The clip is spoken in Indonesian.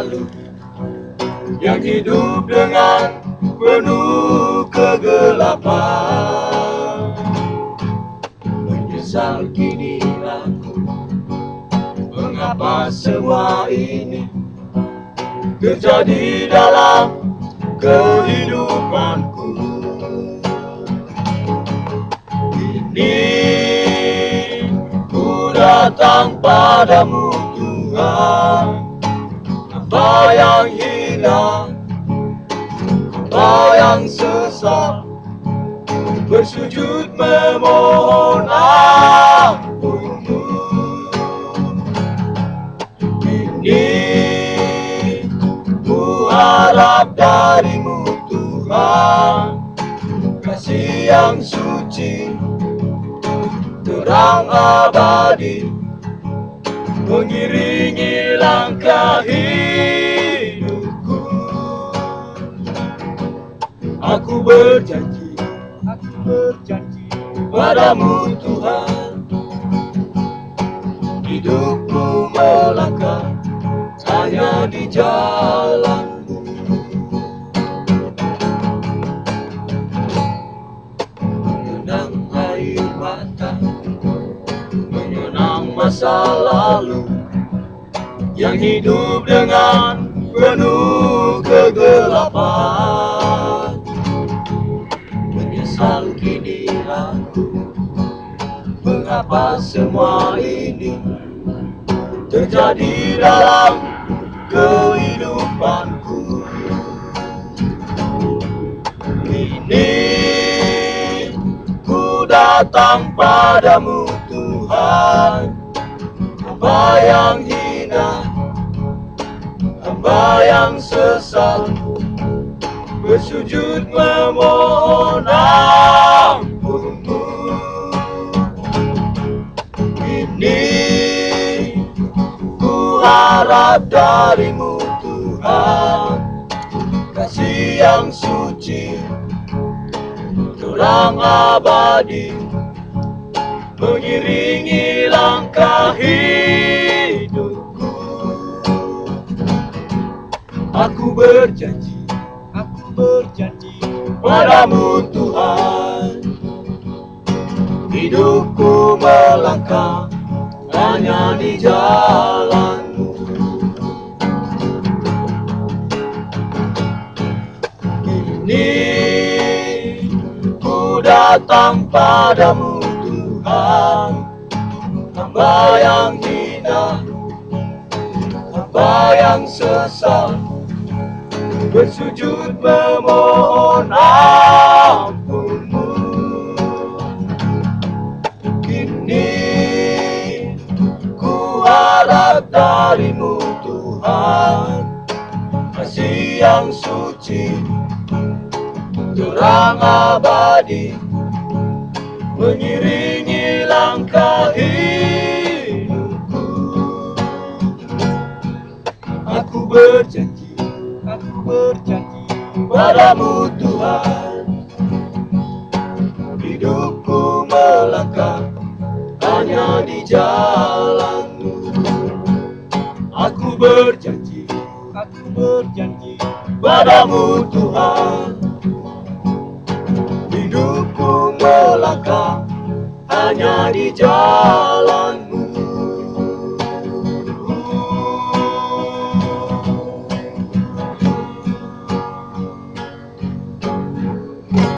lalu, yang hidup dengan penuh kegelapan. Menyesal kini aku, mengapa semua ini terjadi dalam kehidupanku. Kini ku datang padamu Tuhan, hamba yang hina, hamba yang sesat, bersujud memohon ampunmu. Kini ku harap darimu Tuhan, kasih yang suci, terang abadi, mengiringi langkah hidupku. Aku berjanji padamu Tuhan, hidupku melangkah hanya di jalan-Mu. Mengenang air mata, mengenang masa lalu, yang hidup dengan penuh kegelapan. Menyesal kini aku, mengapa semua ini terjadi dalam kehidupanku. Kini ku datang padamu Tuhan, hamba yang hina, hamba yang sesat, bersujud memohon ampunmu. Kini ku harap darimu Tuhan, kasih yang suci, terang abadi, mengiringi langkah hidupku. Aku berjanji padamu Tuhan, hidupku melangkah hanya di jalan-Mu. Kini ku datang padamu Tuhan, hamba yang hina, hamba yang sesat, bersujud memohon ampunmu. Kini ku harap darimu Tuhan, kasih yang suci, terang abadi, mengiringi langkah hidupku. Aku berjanji padamu Tuhan, hidupku melangkah hanya di jalan-Mu. Aku berjanji padamu Tuhan, hidupku melangkah hanya di jalan-Mu.